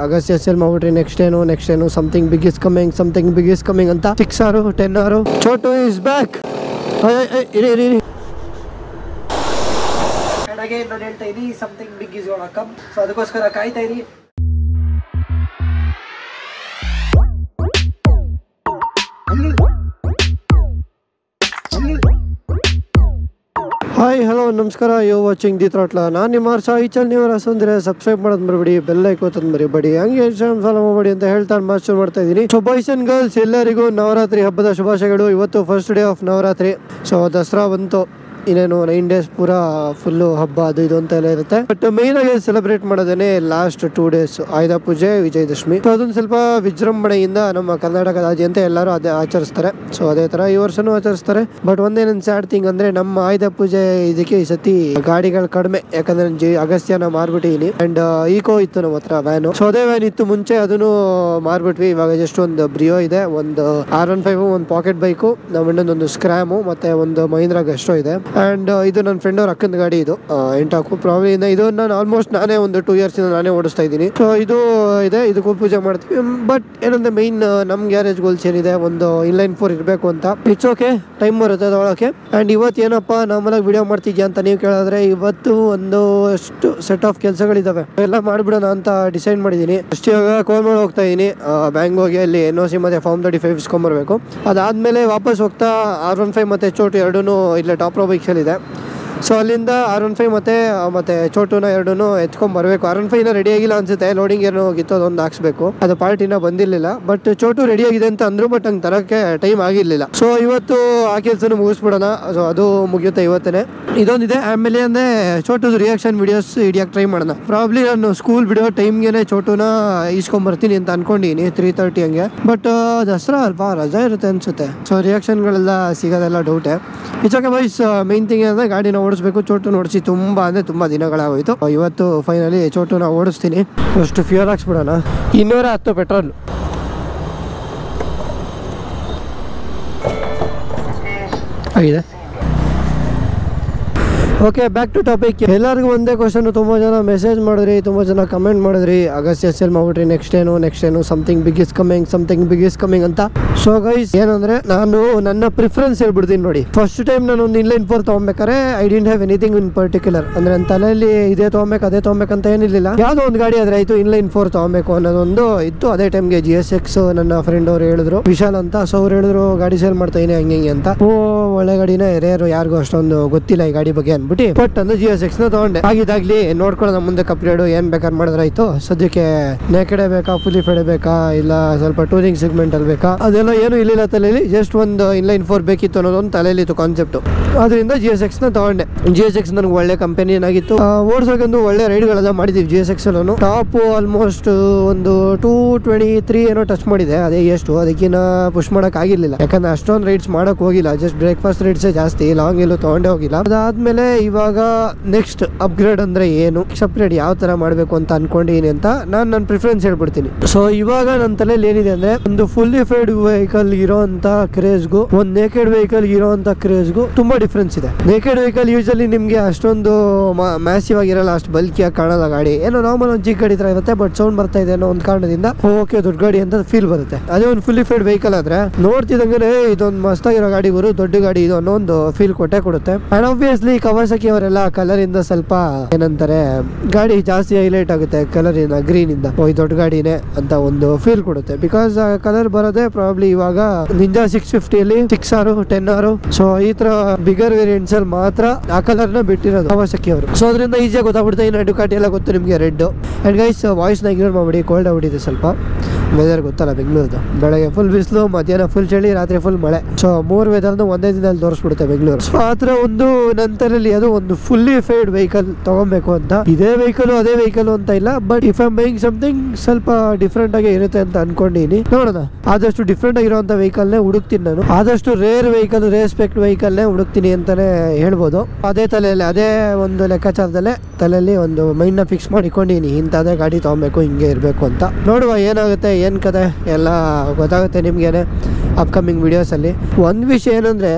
August S ಮಾಡ್ಬಿಟ್ರಿ next ಏನು something big is coming ಅಂತ 6 ಆರು 10 ಆರು ಚೋಟು ಇಸ್ ಬ್ಯಾಕ್. ನಾನು ಹೇಳ್ತಾ ಇದೀನಿ something big is gonna come. So ಅದಕ್ಕೋಸ್ಕರ ಕಾಯ್ತಾ ಇರಿ. ಹಾಯ್ ಹಲೋ ನಮಸ್ಕಾರ, ಯು ವಾಚಿಂಗ್ ದಿ ಥ್ರಾಟ್ಲ. ನಾನು ನಿಮ್ಮ ಈ ಚಾನಲ್ ನೀವು ಅಂದ್ರೆ ಸಬ್ಸ್ಕ್ರೈಬ್ ಮಾಡೋದು ಮರಿಬೇಡಿ, ಬೆಲ್ ಐಕೋತಂದು ಮರಿಬೇಡಿ, ಹಂಗೆ ಫಾಲೋ ಮಾಡಬೇಡಿ ಅಂತ ಹೇಳ್ತಾ ಮಾಸ್ಟರ್ ಮಾಡ್ತಾ ಇದ್ದೀನಿ. ಸೊ ಬಾಯ್ಸ್ ಅಂಡ್ ಗರ್ಲ್ಸ್ ಎಲ್ಲರಿಗೂ ನವರಾತ್ರಿ ಹಬ್ಬದ ಶುಭಾಶಯಗಳು. ಇವತ್ತು first day of Navaratri. So Dasara ಬಂತು, ಇನ್ನೇನು 9 days ಪೂರಾ ಫುಲ್ಲು ಹಬ್ಬ ಅದು ಇದು ಅಂತ ಎಲ್ಲ ಇರುತ್ತೆ. ಬಟ್ ಮೇನ್ ಆಗಿ ಸೆಲೆಬ್ರೇಟ್ ಮಾಡೋದೇನೆ ಲಾಸ್ಟ್ 2 days ಆಯುಧ ಪೂಜೆ, ವಿಜಯದಶಮಿ. ಸೊ ಅದೊಂದು ಸ್ವಲ್ಪ ವಿಜೃಂಭಣೆಯಿಂದ ನಮ್ಮ ಕರ್ನಾಟಕದಾದ್ಯಂತ ಎಲ್ಲರೂ ಅದೇ ಆಚರಿಸ್ತಾರೆ. ಸೊ ಅದೇ ತರ ಈ ವರ್ಷನೂ ಆಚರಿಸ್ತಾರೆ. ಬಟ್ ಒಂದೇನೊಂದು ಸ್ಯಾಡ್ ಥಿಂಗ್ ಅಂದ್ರೆ ನಮ್ಮ ಆಯುಧ ಪೂಜೆ ಇದಕ್ಕೆ ಈ ಸತಿ ಗಾಡಿಗಳು ಕಡಿಮೆ, ಯಾಕಂದ್ರೆ ಅಗಸ್ತ್ಯನ ಮಾರ್ಬಿಟ್ಟಿದೀನಿ. ಅಂಡ್ ಈಕೋ ಇತ್ತು ನಮ್ಮ ಹತ್ರ ವ್ಯಾನು. ಸೊ ಅದೇ ವ್ಯಾನ್ ಇತ್ತು ಮುಂಚೆ, ಅದನ್ನು ಮಾರ್ಬಿಟ್ವಿ. ಇವಾಗ ಜಸ್ಟ್ ಒಂದು ಬ್ರಿಯೋ ಇದೆ, ಒಂದು R15, ಒಂದು ಪಾಕೆಟ್ ಬೈಕು, ನಮ್ಮ ಇನ್ನೊಂದು ಸ್ಕ್ರಾಮು, ಮತ್ತೆ ಒಂದು ಮಹೀಂದ್ರ ಗಸ್ಟೋ ಇದೆ. ಅಂಡ್ ಇದು ನನ್ನ ಫ್ರೆಂಡ್ ಅವ್ರ ಅಕ್ಕನ ಗಾಡಿ, ಇದು ಎಂಟಾಕು ಪ್ರಾಬ್ಲಿ. ಇದು ನಾನು ಆಲ್ಮೋಸ್ಟ್ ನಾನೇ ಒಂದು 2 years ನಾನೇ ಓಡಿಸ್ತಾ ಇದ್ದೀನಿ. ಸೊ ಇದು ಇದೆ, ಇದಕ್ಕೂ ಪೂಜೆ ಮಾಡ್ತೀವಿ. ಬಟ್ ಏನಂದ್ರೆ ಮೈನ್ ನಮ್ ಗ್ಯಾರೇಜ್ ಗೋಲ್ಸ್ ಏನಿದೆ, ಒಂದು ಇನ್ಲೈನ್ 4 ಇರಬೇಕು ಅಂತ. ಇಟ್ಸ್ ಓಕೆ, ಟೈಮ್ ಬರುತ್ತೆ ಅದೊಳಕ್ಕೆ. ಅಂಡ್ ಇವತ್ತು ಏನಪ್ಪಾ ನಮ್ಮನೆಗೆ ವಿಡಿಯೋ ಮಾಡ್ತಿದ್ಯಾ ಅಂತ ನೀವು ಕೇಳಿದ್ರೆ, ಇವತ್ತು ಒಂದು ಅಷ್ಟು ಸೆಟ್ ಆಫ್ ಕೆಲಸಗಳಿದಾವೆ, ಎಲ್ಲ ಮಾಡ್ಬಿಡೋಣ ಅಂತ ಡಿಸೈಡ್ ಮಾಡಿದೀನಿ. ಅಷ್ಟು ಇವಾಗ ಕೋಲ್ಮೋಡ್ ಹೋಗ್ತಾ ಇದೀನಿ. ಬ್ಯಾಂಕ್ ಹೋಗಿ ಅಲ್ಲಿ NOC ಮತ್ತೆ Form 35 ಇಸ್ಕೊಂಬರ್ಬೇಕು. ಅದಾದ್ಮೇಲೆ ವಾಪಸ್ ಹೋಗ್ತಾ R15 ಮತ್ತೆ ಚೋಟು ಎರಡೂ ಇಲ್ಲೇ ಟಾಪ್ ರೋ ಬೈಕ್ಸ್ ಇದೆ. ಸೊ ಅಲ್ಲಿಂದ R15 ಮತ್ತೆ ಚೋಟುನ ಎರಡೂ ಎತ್ಕೊಂಡ್ ಬರ್ಬೇಕು. R15 ರೆಡಿ ಆಗಿಲ್ಲ ಅನ್ಸುತ್ತೆ, ಲೋಡಿಂಗ್ ಏನೋ ಹೋಗಿತ್ತು, ಅದೊಂದು ಹಾಕ್ಸ್ಬೇಕು. ಅದು ಪಾರ್ಟಿನ ಬಂದಿರ್ಲಿಲ್ಲ. ಬಟ್ ಚೋಟು ರೆಡಿ ಆಗಿದೆ ಅಂತ ಅಂದ್ರು, ಬಟ್ ಹಂಗೆ ತರಕ್ಕೆ ಟೈಮ್ ಆಗಿರ್ಲಿಲ್ಲ. ಸೊ ಇವತ್ತು ಆ ಕೆಲಸನ ಮುಗಿಸ್ಬಿಡೋಣ. ಸೊ ಅದು ಮುಗಿಯುತ್ತೆ ಇವತ್ತೇ. ಇದೊಂದಿದೆ. ಆಮೇಲೆ ಅಂದ್ರೆ ಚೋಟುದು ರಿಯಾಕ್ಷನ್ ವಿಡಿಯೋಸ್ ಹಿಡಿಯಕ್ಕೆ ಟ್ರೈ ಮಾಡೋಣ. ಪ್ರಾಬ್ಲಿ ನಾನು ಸ್ಕೂಲ್ ಬಿಡೋ ಟೈಮ್ಗೆ ಚೋಟುನ ಇಸ್ಕೊಂಬರ್ತೀನಿ ಅಂತ ಅನ್ಕೊಂಡಿನಿ, 3:30 ಹಂಗೆ. ಬಟ್ ದಸರಾ ಅಲ್ವಾ, ರಜಾ ಇರುತ್ತೆ ಅನ್ಸುತ್ತೆ. ಸೊ ರಿಯಾಕ್ಷನ್ಗಳೆಲ್ಲ ಸಿಗೋದೆಲ್ಲ ಡೌಟೇ. It's okay boys. Main thing ಅಂದ್ರೆ ಗಾಡಿನ ಓಡಿಸ್ಬೇಕು. ಚೋಟು ಓಡಿಸಿ ತುಂಬಾ ದಿನಗಳಾಗೋಯ್ತು. ಇವತ್ತು ಫೈನಲಿ ಚೋಟುನ ಓಡಿಸ್ತೀನಿ. ಅಷ್ಟು ಫ್ಯೂಲ್ ಹಾಕ್ಸ್ಬಿಡೋಣ. 210 ಪೆಟ್ರೋಲ್. ಆಗಿದೆ. Okay, back to topic. ಎಲ್ಲರಿಗೂ ಒಂದೇ ಕ್ವಶನ್. ತುಂಬಾ ಜನ ಮೆಸೇಜ್ ಮಾಡಿದ್ರಿ, ತುಂಬಾ ಜನ ಕಮೆಂಟ್ ಮಾಡಿದ್ರಿ, ಆಗಸ್ಟ್ ಎಸ್ ಮಾಡ್ಬಿಟ್ರಿ ನೆಕ್ಸ್ಟ್ ಏನು ಸಮಥಿಂಗ್ ಬಿಗ್ ಇಸ್ ಕಮಿಂಗ್ ಅಂತ. ಸೊ ಗೈಸ್ ಏನಂದ್ರೆ, ನಾನು ನನ್ನ ಪ್ರಿಫರೆನ್ಸ್ ಹೇಳ್ಬಿಡ್ತೀನಿ ನೋಡಿ. ಫಸ್ಟ್ ಟೈಮ್ ನಾನು ಒಂದು ಇನ್ಲೈನ್ 4 ತಗೊಬೇಕಾರೆ I didn't have anything in particular. ಅಂದ್ರೆ ನನ್ನ ತಲೆಯಲ್ಲಿ ಇದೇ ತಗೊಬೇಕು ಅದೇ ತಗೊಬೇಕಂತ ಏನಿರ್ಲಿಲ್ಲ. ಯಾವ್ದೋ ಒಂದು ಗಾಡಿ ಆದ್ರೆ ಆಯ್ತು, ಇನ್ಲೈನ್ 4 ತಗೊಬೇಕು ಅನ್ನೋದೊಂದು ಇತ್ತು. ಅದೇ ಟೈಮ್ಗೆ GSX ನನ್ನ ಫ್ರೆಂಡ್ ಅವ್ರು ಹೇಳಿದ್ರು, ವಿಶಾಲ್ ಅಂತ. ಸೊ ಅವ್ರು ಹೇಳಿದ್ರು ಗಾಡಿ ಸೇಲ್ ಮಾಡ್ತಾ ಇದೀನಿ ಹಂಗೆ ಅಂತ. ಒಳ್ಳೆ ಗಾಡಿನೇ, ರೇರು, ಯಾರಿಗೂ ಅಷ್ಟೊಂದು ಗೊತ್ತಿಲ್ಲ ಈ ಗಾಡಿ ಬಗ್ಗೆ ಅನ್ಬಿಟ್ಟು ಬಟ್ ಅಂದ್ರೆ GSX ನ ತಗೊಂಡೆ. ಆಗಿದಾಗ್ಲಿ ನೋಡ್ಕೊಳ್ಳೋಣ ಮುಂದೆ ಕಪ್ರೇಡು ಏನ್ ಬೇಕಾದ್ರೆ ಮಾಡಿದ್ರೆ ಆಯ್ತು. ಸದ್ಯಕ್ಕೆ ನೇಕಡೆ ಬೇಕಾ, ಫುಲ್ಲಿ ಫೆಡೆ ಬೇಕಾ, ಇಲ್ಲ ಸ್ವಲ್ಪ ಟೂರಿಂಗ್ ಸೆಗ್ಮೆಂಟ್ ಅಲ್ಲಿ ಬೇಕಾ, ಅದೆಲ್ಲ ಏನು ಇಲ್ಲಿಲ್ಲ ತಲೆಯಲ್ಲಿ. ಜಸ್ಟ್ ಒಂದು ಇನ್ಲೈನ್ 4 ಬೇಕಿತ್ತು ಅನ್ನೋದೊಂದು ತಲೆಯಲ್ಲಿ ಇತ್ತು ಕಾನ್ಸೆಪ್ಟ್. ಅದರಿಂದ GSX ನ ತಗೊಂಡೆ. GSX ನನಗೆ ಒಳ್ಳೆ ಕಂಪನಿ ಏನಾಗಿತ್ತು, ಓಡಿಸೋಕಂದು ಒಳ್ಳೆ ರೈಡ್ಗಳೆಲ್ಲ ಮಾಡಿದೀವಿ GSX ಅಲ್ಲೂ. ಟಾಪ್ ಆಲ್ಮೋಸ್ಟ್ ಒಂದು 223 ಏನೋ ಟಚ್ ಮಾಡಿದೆ. ಅದೇ ಎಷ್ಟು, ಅದಕ್ಕಿನ್ನ ಪುಷ್ ಮಾಡಕ್ ಆಗಿರ್ಲಿಲ್ಲ, ಯಾಕಂದ್ರೆ ಅಷ್ಟೊಂದು ರೈಡ್ಸ್ ಮಾಡಕ್ ಹೋಗಿಲ್ಲ. ಜಸ್ಟ್ ಬ್ರೇಕ್ಫಾಸ್ಟ್ ರೈಡ್ಸ್ ಜಾಸ್ತಿ, ಲಾಂಗ್ ಎಲ್ಲೂ ತಗೊಂಡೇ ಹೋಗಿಲ್ಲ. ಅದಾದ್ಮೇಲೆ ಇವಾಗ ನೆಕ್ಸ್ಟ್ ಅಪ್ಗ್ರೇಡ್ ಅಂದ್ರೆ ಏನು, ಅಪ್ಗ್ರೇಡ್ ಯಾವ ತರ ಮಾಡ್ಬೇಕು ಅಂತ ಅನ್ಕೊಂಡಿದೀನಿ ಅಂತ ನನ್ನ ಪ್ರಿಫರೆನ್ಸ್ ಹೇಳ್ಬಿಡ್ತೀನಿ. ಸೊ ಇವಾಗ ನನ್ನ ತಲೆಯಲ್ಲಿ ಏನಿದೆ ಅಂದ್ರೆ, ಒಂದು ಫುಲ್ಲಿ ಫೇಡ್ ವೆಹಿಕಲ್ ಇರೋಂತ ಕ್ರೇಜ್ಗೂ ಒಂದು ನೇಕೆಡ್ ವೆಹಿಕಲ್ ಇರೋಂತ ಕ್ರೇಜ್ಗೂ ತುಂಬಾ ಡಿಫ್ರೆನ್ಸ್ ಇದೆ. ನೇಕೆಡ್ ವೆಹಿಕಲ್ ಯೂಶಲಿ ನಿಮ್ಗೆ ಅಷ್ಟೊಂದು ಮ್ಯಾಸಿವ್ ಆಗಿರಲ್ಲ, ಅಷ್ಟು ಬಲ್ಕಿಯಾಗಿ ಕಾಣಲ್ಲ ಗಾಡಿ. ಏನೋ ನಾರ್ಮಲ್ ಒಂದು ಜೀಪ್ ಗಾಡಿ ತರ ಇರುತ್ತೆ, ಬಟ್ ಸೌಂಡ್ ಬರ್ತಾ ಇದೆ ಅನ್ನೋ ಒಂದು ಕಾರಣದಿಂದ ಓಕೆ ದೊಡ್ಡ ಗಾಡಿ ಅಂತ ಫೀಲ್ ಬರುತ್ತೆ. ಅದೇ ಒಂದು ಫುಲ್ಲಿ ಫೇಡ್ ವೆಹಿಕಲ್ ಆದ್ರೆ ನೋಡ್ತಿದಂಗೆ ಇದೊಂದು ಮಸ್ತಾಗಿರೋ ಗಾಡಿ ಗುರು, ದೊಡ್ಡ ಗಾಡಿ ಇದು ಅನ್ನೋ ಒಂದು ಫೀಲ್ ಕೊಟ್ಟೆ. ಅಂಡ್ ಆಬ್ವಿಯಸ್ಲಿ ಕವಾಸಕಿ ಅವರೆಲ್ಲ ಕಲರ್ ಇಂದ ಸ್ವಲ್ಪ ಏನಂತಾರೆ, ಗಾಡಿ ಜಾಸ್ತಿ ಹೈಲೈಟ್ ಆಗುತ್ತೆ ಕಲರ್ ಇಂದ, ಗ್ರೀನ್ ಇಂದ. ದೊಡ್ಡ ಗಾಡಿನೇ ಅಂತ ಒಂದು ಫೀಲ್ ಕೊಡುತ್ತೆ. ಬಿಕಾಸ್ ಕಲರ್ ಬರೋದೇ ಪ್ರಾಬ್ಲಿ ಇವಾಗ ನಿಂಜಾ 650 ಅಲ್ಲಿ 6 ಆರು 10 ಆರು. ಸೊ ಈ ತರ ಬಿಗರ್ ವೇರಿಯಂಟ್ಸ್ ಅಲ್ಲಿ ಮಾತ್ರ ಆ ಕಲರ್ ನ ಬಿಟ್ಟಿರೋದು ಕವಾಸಕಿ ಅವರು. ಸೊ ಅದರಿಂದ ಈಸಿಯಾಗಿ ಗೊತ್ತಾಗ್ಬಿಡುತ್ತೆ. ಇನ್ನು ಡುಕಾಟಿ ಎಲ್ಲ ಗೊತ್ತು ನಿಮ್ಗೆ, ರೆಡ್. ಅಂಡ್ ಗೈಸ್ ವಾಯ್ಸ್ ನ ಇಗ್ನೋರ್ ಮಾಡ್ಬಿಡಿ, ಕೋಲ್ಡ್ ಆಗ್ಬಿಟ್ಟಿದೆ ಸ್ವಲ್ಪ. ವೆದರ್ ಗೊತ್ತಲ್ಲ ಬೆಂಗಳೂರು, ಬೆಳಗ್ಗೆ ಫುಲ್ ಬಿಸಿಲು, ಮಧ್ಯಾಹ್ನ ಫುಲ್ ಚಳಿ, ರಾತ್ರಿ ಫುಲ್ ಮಳೆ. ಸೊ 3 ವೆದರ್ನ ಒಂದೇ ದಿನದಲ್ಲಿ ತೋರಿಸ್ಬಿಡುತ್ತೆ ಬೆಂಗಳೂರು. ಸೊ ಆತರ ಒಂದು ನಂತರಲ್ಲಿ ಅದು ಒಂದು ಫುಲ್ಲಿ ಫೇಡ್ ವೆಹಿಕಲ್ ತಗೊಬೇಕು ಅಂತ. ಇದೇ ವೆಹಿಕಲ್ ಅದೇ ವೆಹಿಕಲ್ ಅಂತ ಇಲ್ಲ, ಬಟ್ ಇಫ್ ಐ ಮೇಯಿಂಗ್ ಸಮಥಿಂಗ್ ಸ್ವಲ್ಪ ಡಿಫ್ರೆಂಟ್ ಆಗಿ ಇರುತ್ತೆ ಅಂತ ಅನ್ಕೊಂಡಿನಿ. ನೋಡೋಣ, ಆದಷ್ಟು ಡಿಫ್ರೆಂಟ್ ಆಗಿರುವಂತ ವೆಹಿಕಲ್ ನೇ ಹುಡುಕ್ತೀನಿ ನಾನು. ಆದಷ್ಟು ರೇರ್ ವೆಹಿಕಲ್, ರೆಸ್ಪೆಕ್ಟ್ ವೆಹಿಕಲ್ ನೇ ಹುಡುಕ್ತೀನಿ ಅಂತಾನೆ ಹೇಳ್ಬೋದು. ಅದೇ ತಲೆಯಲ್ಲಿ, ಅದೇ ಒಂದು ಲೆಕ್ಕಾಚಾರದಲ್ಲೇ ತಲೆಯಲ್ಲಿ ಒಂದು ಮೈಂಡ್ ನ ಫಿಕ್ಸ್ ಮಾಡಿಕೊಂಡಿನಿ, ಇಂಥದೇ ಗಾಡಿ ತಗೊಬೇಕು, ಹಿಂಗೆ ಇರ್ಬೇಕು ಅಂತ. ನೋಡುವ ಏನಾಗುತ್ತೆ ಏನು ಕತೆ ಎಲ್ಲ ಗೊತ್ತಾಗುತ್ತೆ ನಿಮಗೇನೆ ಅಪ್ಕಮಿಂಗ್ ವಿಡಿಯೋಸಲ್ಲಿ. ಒಂದು ವಿಷಯ ಏನಂದರೆ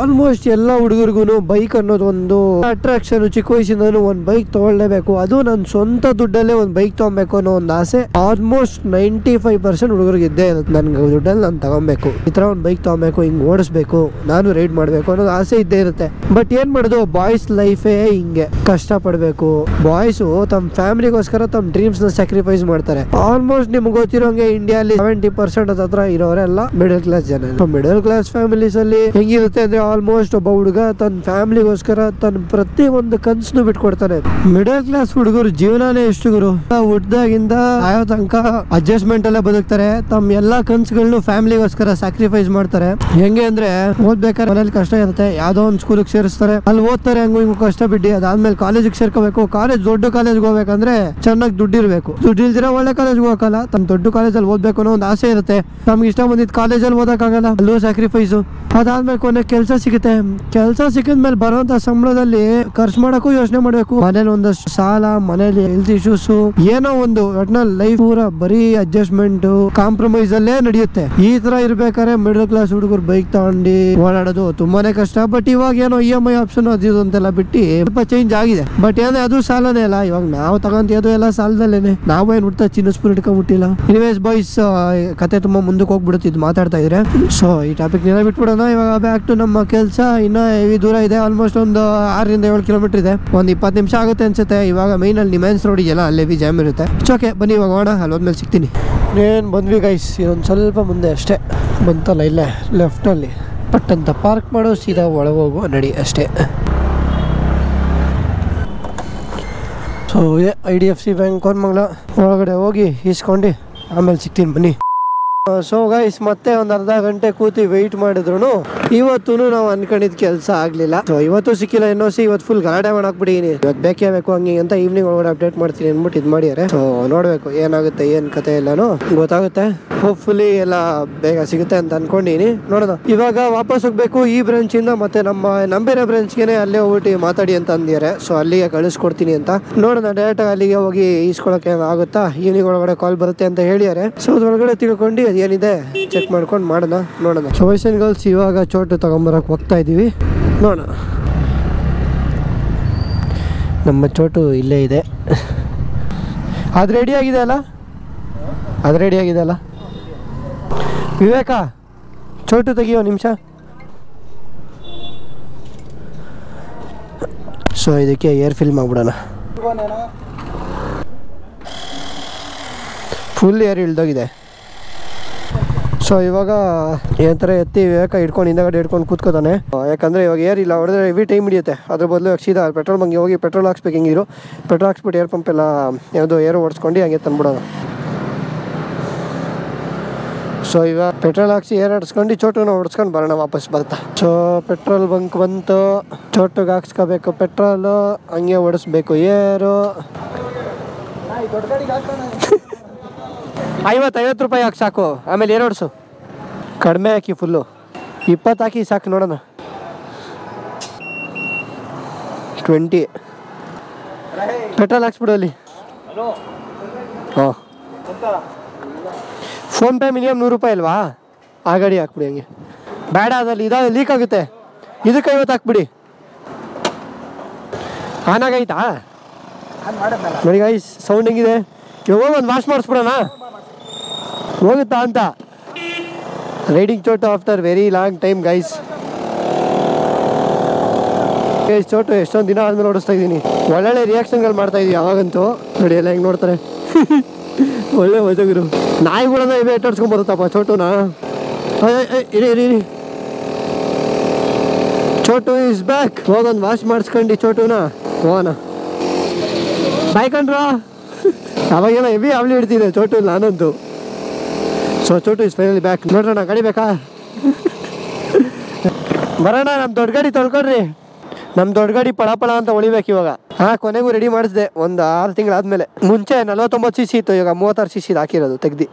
ಆಲ್ಮೋಸ್ಟ್ ಎಲ್ಲ ಹುಡುಗರಿಗೂ ಬೈಕ್ ಅನ್ನೋದು ಒಂದು ಅಟ್ರಾಕ್ಷನ್. ಚಿಕ್ಕ ವಯಸ್ಸಿಂದನೂ ಒಂದು ಬೈಕ್ ತೊಗೊಳ್ಳೇಬೇಕು, ಅದು ನನ್ನ ಸ್ವಂತ ದುಡ್ಡಲ್ಲೇ ಒಂದು ಬೈಕ್ ತೊಗೊಬೇಕು ಅನ್ನೋ ಒಂದು ಆಸೆ ಆಲ್ಮೋಸ್ಟ್ 95% ಹುಡುಗರಿಗೆ ಇದ್ದೇ ಇರುತ್ತೆ. ನನಗೆ ದುಡ್ಡಲ್ಲಿ ನಾನು ತಗೊಬೇಕು, ಈ ಥರ ಒಂದು ಬೈಕ್ ತೊಗೊಬೇಕು, ಹಿಂಗೆ ಓಡಿಸ್ಬೇಕು, ನಾನು ರೈಡ್ ಮಾಡಬೇಕು ಅನ್ನೋದು ಆಸೆ ಇದ್ದೇ ಇರುತ್ತೆ. ಬಟ್ ಏನು ಮಾಡೋದು, ಬಾಯ್ಸ್ ಲೈಫೇ ಹಿಂಗೆ, ಕಷ್ಟಪಡಬೇಕು. ಬಾಯ್ಸು ತಮ್ಮ ಫ್ಯಾಮಿಲಿಗೋಸ್ಕರ ತಮ್ಮ ಡ್ರೀಮ್ಸ್ನ ಸ್ಯಾಕ್ರಿಫೈಸ್ ಮಾಡ್ತಾರೆ. ಆಲ್ಮೋಸ್ಟ್ ನಿಮ್ಗೆ ಗೊತ್ತಿರೋಂಗೆ ಇಂಡಿಯಾಲಿ 70% ಹತ್ರ ಇರೋರೆಲ್ಲ ಮಿಡಲ್ ಕ್ಲಾಸ್ ಜನ. ಮಿಡಲ್ ಕ್ಲಾಸ್ ಫ್ಯಾಮಿಲೀಸ್ ಅಲ್ಲಿ ಹೆಂಗಿರುತ್ತೆ ಅಂದ್ರೆ ಆಲ್ಮೋಸ್ಟ್ ಒಬ್ಬ ಹುಡುಗ ತನ್ನ ಫ್ಯಾಮಿಲಿಗೋಸ್ಕರ ತನ್ನ ಪ್ರತಿ ಒಂದು ಕನ್ಸನ್ನು ಬಿಟ್ಕೊಡ್ತಾನೆ. ಮಿಡಲ್ ಕ್ಲಾಸ್ ಹುಡುಗರು ಜೀವನನೇ ಎಷ್ಟು ಗುರು, ಹುಟ್ದಾಗಿಂದ ಆಯೋ ತನಕ ಅಡ್ಜಸ್ಟ್ಮೆಂಟ್ ಅಲ್ಲೇ ಬದುಕ್ತಾರೆ. ತಮ್ಮ ಎಲ್ಲಾ ಕನ್ಸುಗಳನ್ನು ಫ್ಯಾಮಿಲಿಗೋಸ್ಕರ ಸ್ಯಾಕ್ರಿಫೈಸ್ ಮಾಡ್ತಾರೆ. ಹೆಂಗೆ ಅಂದ್ರೆ ಓದ್ಬೇಕಾದ್ರೆ ಮನೇಲಿ ಕಷ್ಟ ಇರುತ್ತೆ, ಯಾವ್ದೋ ಒಂದು ಸ್ಕೂಲಿಗೆ ಸೇರಿಸ್ತಾರೆ, ಅಲ್ಲಿ ಓದ್ತಾರೆ, ಹಂಗೂ ಹಿಂಗೂ ಕಷ್ಟ ಬಿಟ್ಟು ಅದಾದ್ಮೇಲೆ ಕಾಲೇಜಿಗೆ ಸೇರ್ಕೋಬೇಕು. ಕಾಲೇಜ್ ದೊಡ್ಡ ಕಾಲೇಜ್ಗೆ ಹೋಗ್ಬೇಕಂದ್ರೆ ಚೆನ್ನಾಗಿ ದುಡ್ಡಿರ್ಬೇಕು, ದುಡ್ಡು ಇಲ್ದಿರ ಒಳ್ಳೆ ಕಾಲೇಜ್ಗೆ ಹೋಗಲ್ಲ. ತಮ್ಮ ದೊಡ್ಡ ಕಾಲೇಜಲ್ಲಿ ಓದ್ಬೇಕು ಅನ್ನೋ ಒಂದು ಆಸೆ ಇರುತ್ತೆ. ನಮ್ಗೆ ಇಷ್ಟ ಬಂದಿದ್ದು ಕಾಲೇಜಲ್ಲಿ ಓದಕ್ಕಾಗಲ್ಲ, ಅಲ್ಲೂ ಸ್ಯಾಕ್ರಿಫೈಸು. ಅದಾದ್ಮೇಲೆ ಕೊನೆ ಕೆಲಸ ಸಿಗುತ್ತೆ. ಕೆಲಸ ಸಿಕ್ಕಿದ್ಮೇಲೆ ಬರುವಂತ ಸಂಬಳದಲ್ಲಿ ಖರ್ಚು ಮಾಡಕ್ಕೂ ಯೋಚನೆ ಮಾಡ್ಬೇಕು. ಮನೇಲಿ ಒಂದಷ್ಟು ಸಾಲ, ಮನೇಲಿ ಹೆಲ್ತ್ ಇಶ್ಯೂಸ್, ಏನೋ ಒಂದು ಒಟ್ನಲ್ಲಿ ಲೈಫ್ ಪೂರ ಬರೀ ಅಡ್ಜಸ್ಟ್ಮೆಂಟ್, ಕಾಂಪ್ರಮೈಸ್ ಅಲ್ಲೇ ನಡೆಯುತ್ತೆ. ಈ ತರ ಇರ್ಬೇಕಾದ್ರೆ ಮಿಡಲ್ ಕ್ಲಾಸ್ ಹುಡುಗರು ಬೈಕ್ ತಗೊಂಡು ಓಡಾಡೋದು ತುಂಬಾನೇ ಕಷ್ಟ. ಬಟ್ ಇವಾಗ ಏನೋ EMI ಆಪ್ಷನ್ ಅದು ಅಂತೆಲ್ಲ ಬಿಟ್ಟು ಸ್ವಲ್ಪ ಚೇಂಜ್ ಆಗಿದೆ. ಬಟ್ ಏನೋ ಅದು ಸಾಲನೇ ಅಲ್ಲ, ಇವಾಗ ನಾವು ತಗೊಂತಿರೋದು ಎಲ್ಲ ಸಾಲದಲ್ಲೇನೆ. ನಾವೇನ್ ಹುಡ್ತಾ ಚಿನ್ನಸ್ಪೂರ್ ಇಟ್ಕೊಂಡ್ಬಿಟ್ಟಿಲ್ಲ. ಎನಿವೇಸ್ ಬಾಯ್ಸ್, ಕತೆ ತುಂಬಾ ಮುಂದಕ್ಕೆ ಹೋಗ್ಬಿಡುತ್ತಿದ್ದು ಮಾತಾಡ್ತಾ ಇದ್ರೆ. ಸೊ ಈ ಟಾಪಿಕ್ ನೆಲ ಬಿಟ್ಬಿಡೋಣ. ಇವಾಗ ಬ್ಯಾಕ್ ಟು ನಮ್ಮ ಕೆಲಸ. ಇನ್ನ ಹೆವಿ ದೂರ ಇದೆ, ಆಲ್ಮೋಸ್ಟ್ ಒಂದು 6 ರಿಂದ 7 ಕಿಲೋಮೀಟರ್ ಇದೆ. ಒಂದು 20 ನಿಮಿಷ ಆಗುತ್ತೆ ಅನ್ಸುತ್ತೆ. ಇವಾಗ ಮೈನ್ ಅಲ್ಲಿ ನಿಮ್ಯಾನ್ಸ್ ರೋಡ್ ಇದೆಯಲ್ಲ, ಅಲ್ಲಿ ಹೆವಿ ಜಾಮ್ ಇರುತ್ತೆ. ಓಕೆ ಬನ್ನಿ ಇವಾಗ ಹೋಗೋಣ, ಅಲ್ಲಿ ಹೋದ್ಮೇಲೆ ಸಿಗ್ತೀನಿ. ಏನು ಬಂದ್ವಿ ಗೈಸ್, ಇನ್ನೊಂದು ಸ್ವಲ್ಪ ಮುಂದೆ ಅಷ್ಟೇ ಬಂತಲ್ಲ, ಇಲ್ಲೇ ಲೆಫ್ಟಲ್ಲಿ ಪಟ್ಟಂತ ಪಾರ್ಕ್ ಮಾಡೋ, ಸೀದಾ ಒಳಗೆ ಹೋಗುವ ನಡಿ ಅಷ್ಟೇ. ಸೊ IDFC ಬ್ಯಾಂಕ್ ಕೋರಮಂಗಲ ಒಳಗಡೆ ಹೋಗಿ ಇಸ್ಕೊಂಡು ಆಮೇಲೆ ಸಿಗ್ತೀನಿ ಬನ್ನಿ. ಸೊ ಗೈಸ್, ಮತ್ತೆ ಒಂದು ಅರ್ಧ ಗಂಟೆ ಕೂತಿ ವೆಯ್ಟ್ ಮಾಡಿದ್ರು ಇವತ್ತು ನಾವು ಅನ್ಕೊಂಡಿದ್ ಕೆಲಸ ಆಗ್ಲಿಲ್ಲ. ಸೊ ಇವತ್ತು ಸಿಕ್ಕಿಲ್ಲ NOC. ಇವತ್ತು ಫುಲ್ ಗಲಾಟೆ ಮಾಡಾಕ್ಬಿಟ್ಟಿನಿ. ಇವತ್ತು ಬೇಕೇ ಬೇಕು ಹಂಗೆ ಅಂತ ಈವ್ನಿಂಗ್ ಒಳಗಡೆ ಅಪ್ಡೇಟ್ ಮಾಡ್ತೀನಿ ಅಂದ್ಬಿಟ್ಟು ಇದು ಮಾಡಿದ್ದಾರೆ. ಸೊ ನೋಡ್ಬೇಕು ಏನಾಗುತ್ತೆ, ಏನ್ ಕತೆ ಎಲ್ಲಾನು ಗೊತ್ತಾಗುತ್ತೆ. ಹೋಪ್ಫುಲಿ ಎಲ್ಲ ಬೇಗ ಸಿಗುತ್ತೆ ಅಂತ ಅನ್ಕೊಂಡಿನಿ. ನೋಡೋಣ. ಇವಾಗ ವಾಪಸ್ ಹೋಗ್ಬೇಕು ಈ ಬ್ರಾಂಚ್ ಇಂದ. ಮತ್ತೆ ನಮ್ಮ ಬೇರೆ ಬ್ರಾಂಚ್ಗೆ ಅಲ್ಲೇ ಹೋಗ್ಬಿಟ್ಟು ಮಾತಾಡಿ ಅಂತ ಅಂದಿದ್ದಾರೆ. ಸೊ ಅಲ್ಲಿಗೆ ಕಳಿಸ್ಕೊಡ್ತೀನಿ ಅಂತ. ನೋಡೋಣ, ಡೈರೆಕ್ಟ್ ಅಲ್ಲಿಗೆ ಹೋಗಿ ಈಸ್ಕೊಳಕ್ಕೆ ಆಗುತ್ತಾ, ಈವ್ನಿಂಗ್ ಒಳಗಡೆ ಕಾಲ್ ಬರುತ್ತೆ ಅಂತ ಹೇಳಿದ್ದಾರೆ. ಸೊ ಅದ್ರೊಳಗಡೆ ತಿಳ್ಕೊಂಡು ಏನಿದೆ ಚೆಕ್ ಮಾಡ್ಕೊಂಡು ಮಾಡೋಣ. ನೋಡೋಣ. ಸೊ ಬಾಯ್ಸ್ ಅಂಡ್ ಗರ್ಲ್ಸ್, ಇವಾಗ ಚೋಟು ತಗೊಂಬರಕ್ಕೆ ಹೋಗ್ತಾ ಇದೀವಿ. ನೋಡೋಣ, ನಮ್ಮ ಚೋಟು ಇಲ್ಲೇ ಇದೆ. ಅದು ರೆಡಿ ಆಗಿದೆ ಅಲ್ಲ, ಅದು ರೆಡಿ ಆಗಿದೆ ಅಲ್ಲ ವಿವೇಕ? ಚೋಟು ತೆಗಿಯೋ ನಿಮಿಷ. ಸೊ ಇದಕ್ಕೆ ಏರ್ ಫಿಲ್ ಮಾಡ್ಬಿಡೋಣ. ಫುಲ್ ಏರ್ ಇಳ್ದೋಗಿದೆ. ಸೊ ಇವಾಗ ಏನಂತಾರೆ ಎತ್ತಿ ವಿವೇಕ ಹಿಡ್ಕೊಂಡು ಹಿಂದಗಡೆ ಹಿಡ್ಕೊಂಡು ಕೂತ್ಕೋತಾನೆ. ಯಾಕಂದರೆ ಇವಾಗ ಏರ್ ಇಲ್ಲ, ಹೊಡೆದ್ರೆ ಹೆವಿ ಟೈಮ್ ಹಿಡಿಯುತ್ತೆ. ಅದ್ರ ಬದಲು ಸೀದಾ ಪೆಟ್ರೋಲ್ ಬಂಕ್ಗೆ ಹೋಗಿ ಪೆಟ್ರೋಲ್ ಹಾಕ್ಸ್ಬೇಕು. ಹಿಂಗಿರು ಪೆಟ್ರೋಲ್ ಹಾಕ್ಸ್ಬಿಟ್ಟು ಏರ್ ಪಂಪ್ ಎಲ್ಲ ಯಾವುದೋ ಏರೋ ಓಡಿಸ್ಕೊಂಡು ಹಂಗೆ ತಂದ್ಬಿಡೋಣ. ಸೊ ಇವಾಗ ಪೆಟ್ರೋಲ್ ಹಾಕ್ಸಿ ಏರ್ ಹೊಡ್ಸ್ಕೊಂಡು ಚೋಟುನ ಹೊಡ್ಸ್ಕೊಂಡು ಬರೋಣ ವಾಪಸ್ ಬರ್ತಾ. ಸೊ ಪೆಟ್ರೋಲ್ ಬಂಕ್ ಬಂತು, ಚೋಟುಗೆ ಹಾಕ್ಸ್ಕೋಬೇಕು ಪೆಟ್ರೋಲು, ಹಂಗೆ ಓಡಿಸ್ಬೇಕು ಏರು. 50 ರೂಪಾಯಿ ಹಾಕಿ ಸಾಕು. ಆಮೇಲೆ ಏರ್ ಹೊಡ್ಸು, ಕಡಿಮೆ ಹಾಕಿ, ಫುಲ್ಲು 20 ಹಾಕಿ ಸಾಕು. ನೋಡೋಣ 20 ಪೆಟ್ರೋಲ್ ಹಾಕ್ಸ್ಬಿಡು ಅಲ್ಲಿ. ಹಾಂ, ಫೋನ್ಪೇ ಮಿನಿಮಮ್ 100 ರೂಪಾಯಿ ಅಲ್ವಾ? ಆ ಗಾಡಿ ಹಾಕ್ಬಿಡಿ ಹಂಗೆ. ಬೇಡ, ಅದಲ್ಲಿ ಇದಾದ ಲೀಕ್ ಆಗುತ್ತೆ. ಇದಕ್ಕೆ 50 ಹಾಕ್ಬಿಡಿ. ಆನ್ ಆಗೈತಾ ನೋಡಿ ಗೈಸ್, ಸೌಂಡ್ ಹೆಂಗಿದೆ. ಇವಾಗ ಒಂದು ವಾಶ್ ಮಾಡಿಸ್ಬಿಡೋಣ, ಹೋಗುತ್ತಾ ಅಂತ. Riding Chotu after very long time guys. Chotu ಎಷ್ಟೊಂದು ದಿನ ಆದ್ಮೇಲೆ ಓಡಿಸ್ತಾ ಇದ್ದೀನಿ. ಒಳ್ಳೊಳ್ಳೆ ರಿಯಾಕ್ಷನ್ಗಳು ಮಾಡ್ತಾ ಇದೀವಿ ಯಾವಾಗಂತೂ. ನೋಡಿ ಎಲ್ಲ ಹೆಂಗೆ ನೋಡ್ತಾರೆ. ಒಳ್ಳೆ ಮಜಾಗಿರು. ನಾಯಿಗಳನ್ನ ಇವೇ ಎಟ್ಟಾಡ್ಸ್ಕೊಂಡ್ ಬರುತ್ತಪ್ಪ ಚೋಟುನ. ಇರಿ ಇರಿ ಇರಿ, ಚೋಟು ಇಸ್ ಬ್ಯಾಕ್. ಹೋಗೊಂದು ವಾಶ್ ಮಾಡಿಸ್ಕೊಂಡು ಚೋಟುನ ಹೋಗೋಣ. ಬಾಯ್ಕೊಂಡ್ರ ಅವಾಗೆಲ್ಲ ಹೆವಿ ಅವಳಿ ಹಿಡ್ತಿದೆ ಚೋಟು, ನಾನಂತೂ. So Chotu is finally back. ನೋಡ್ರಣ, ಗಾಡಿ ಬೇಕಾ? ಬರೋಣ, ನಮ್ಮ ದೊಡ್ಡ ಗಾಡಿ ತೊಳ್ಕೊಡ್ರಿ. ನಮ್ಮ ದೊಡ್ಡ ಗಾಡಿ ಪಳ ಅಂತ ಹೊಳಿಬೇಕು ಇವಾಗ. ಹಾಂ, ಕೊನೆಗೂ ರೆಡಿ ಮಾಡಿಸಿದೆ ಒಂದು 6 ತಿಂಗಳಾದ್ಮೇಲೆ. ಮುಂಚೆ 49 cc ಇತ್ತು, ಇವಾಗ 36 cc ಹಾಕಿರೋದು ತೆಗ್ದು.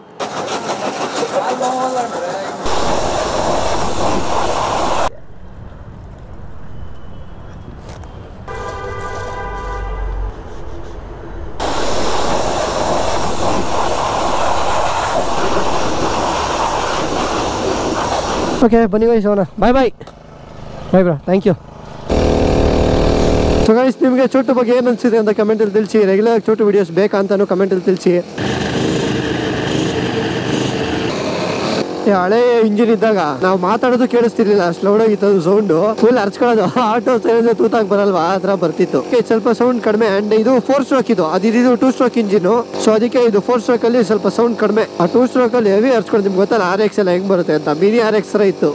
ಓಕೆ ಬನ್ನಿ ಗೈಸ್ ಹೋಗೋಣ. Bye bye bye bro, thank you. So guys ನಿಮಗೆ ಚೋಟು ಬಗ್ಗೆ ಏನು ಅನಿಸಿದೆ ಅಂತ ಕಮೆಂಟಲ್ಲಿ ತಿಳಿಸಿ. ರೆಗ್ಯುಲರ್ ಚೋಟು ವೀಡಿಯೋಸ್ ಬೇಕಾ ಅಂತಾನು ಕಮೆಂಟಲ್ಲಿ ತಿಳಿಸಿ. ಹಳೆ ಇಂಜಿನ್ ಇದ್ದಾಗ ನಾವು ಮಾತಾಡೋದು ಕೇಳಿಸ್ತಿರ್ಲಿಲ್ಲ, ಅಷ್ಟು ಲೌಡ್ ಆಗಿತ್ತು ಅದು ಸೌಂಡು. ಫುಲ್ ಹರ್ಚ್ಕೊಳ್ಳೋದು, ಆಟೋ ಸೇರಿದ್ರೆ ತೂತಾಗಿ ಬರಲ್ವಾ ಆ ಥರ ಬರ್ತಿತ್ತು. ಸ್ವಲ್ಪ ಸೌಂಡ್ ಕಡಿಮೆ. ಅಂಡ್ ಇದು 4 ಸ್ಟ್ರೋಕ್ ಇದು, ಅದಿದು 2 ಸ್ಟ್ರೋಕ್ ಇಂಜಿನು. ಸೊ ಅದಕ್ಕೆ ಇದು 4 ಸ್ಟ್ರೋಕ್ ಅಲ್ಲಿ ಸ್ವಲ್ಪ ಸೌಂಡ್ ಕಡಿಮೆ. ಆ 2 ಸ್ಟ್ರೋಕ್ ಅಲ್ಲಿ ಹೆವಿ ಹರ್ಚ್ಕೊಂಡು ನಿಮ್ಗೆ ಗೊತ್ತಲ್ಲ RX ಎಲ್ಲ ಹೆಂಗ್ ಬರುತ್ತೆ ಅಂತ. ಮಿನಿ RX ಥರ ಇತ್ತು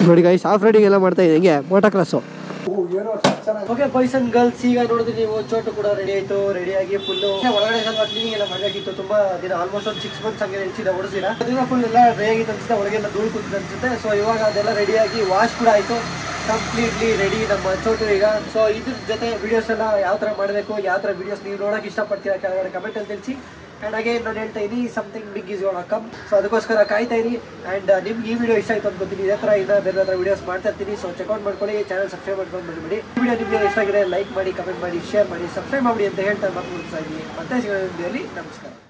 ನೋಡಿ ಗೈಸ್. ಆಫ್ ರೈಡಿಂಗ್ ಎಲ್ಲ ಮಾಡ್ತಾ ಇದೆ ಹಿಂಗೆ motocross. Okay boys and girls, ಈಗ ನೋಡಿದ್ರೆ ನೀವು ಚೋಟು ಕೂಡ ರೆಡಿ ಆಯ್ತು. ರೆಡಿಯಾಗಿ ಫುಲ್ಲು ಒಳಗಡೆ ಕ್ಲೀನಿಂಗ್ ಎಲ್ಲ ಮಾಡಬೇಕಿತ್ತು. ತುಂಬಾ ದಿನ ಆಲ್ಮೋಸ್ಟ್ ಒಂದು 6 ಮಂತ್ಸ್ ಹಂಗೆ ನಿಲ್ಸಿದೆ ಓಡಿಸಿರ. ಅದನ್ನ ಫುಲ್ ಎಲ್ಲ ಡ್ರೈ ಆಗಿತ್ತು ಅನ್ಸುತ್ತೆ, ಒಳಗೆಲ್ಲ ಧೂಳು ಕೂತಿದೆ ಅನ್ಸುತ್ತೆ. ಸೊ ಇವಾಗ ಅದೆಲ್ಲ ರೆಡಿಯಾಗಿ ವಾಶ್ ಕೂಡ ಆಯಿತು, ಕಂಪ್ಲೀಟ್ಲಿ ರೆಡಿ ನಮ್ಮ ಚೋಟು ಈಗ. ಸೊ ಇದ್ರ ಜೊತೆ ವಿಡಿಯೋಸ್ ಎಲ್ಲ ಯಾವ ಥರ ಮಾಡಬೇಕು, ಯಾವ ಥರ ವಿಡಿಯೋಸ್ ನೀವು ನೋಡೋಕೆ ಇಷ್ಟಪಡ್ತೀರಾ ಕೆಳಗಡೆ ಕಮೆಂಟಲ್ಲಿ ತಿಳಿಸಿ. ಆ್ಯಂಡ್ ಅಗೇನ್ ನಾನು ಹೇಳ್ತಾ ಇದ್ದೀನಿ, something big is gonna come. So ಅದಕ್ಕೋಸ್ಕರ ಕಾಯ್ತಾ ಇರಿ. ಆ್ಯಂಡ್ ನಿಮ್ಗೆ ಈ ವಿಡಿಯೋ ಇಷ್ಟ ಆಯಿತು ಅನ್ಕೋತೀನಿ. ಇದೇ ಥರ ಇನ್ನ ಬೇರೆ ಥರ ವಿಡಿಯೋಸ್ ಮಾಡ್ತಾ ಇರ್ತೀನಿ. ಸೊ ಚೆಕ್ಔಟ್ ಮಾಡ್ಕೊಳ್ಳಿ, ಚಾನಲ್ ಸಬ್ಸ್ಕ್ರೈಬ್ ಮಾಡ್ಕೊಂಡು ಬಂದ್ಬಿಡಿ. ಈ ವಿಡಿಯೋ ನಿಮಗೆ ಇಷ್ಟ ಆಗಿದೆ ಲೈಕ್ ಮಾಡಿ, ಕಮೆಂಟ್ ಮಾಡಿ, ಶೇರ್ ಮಾಡಿ, ಸಬ್ಸ್ಕ್ರೈಬ್ ಮಾಡಿ ಅಂತ ಹೇಳ್ತಾ ಮಾತು ಮುಗಿಸ್ತಾ ಇದ್ದೀನಿ. ಮತ್ತೆ ಸಿಗೋಣ ವಿಡಿಯೋಲಿ. ನಮಸ್ಕಾರ.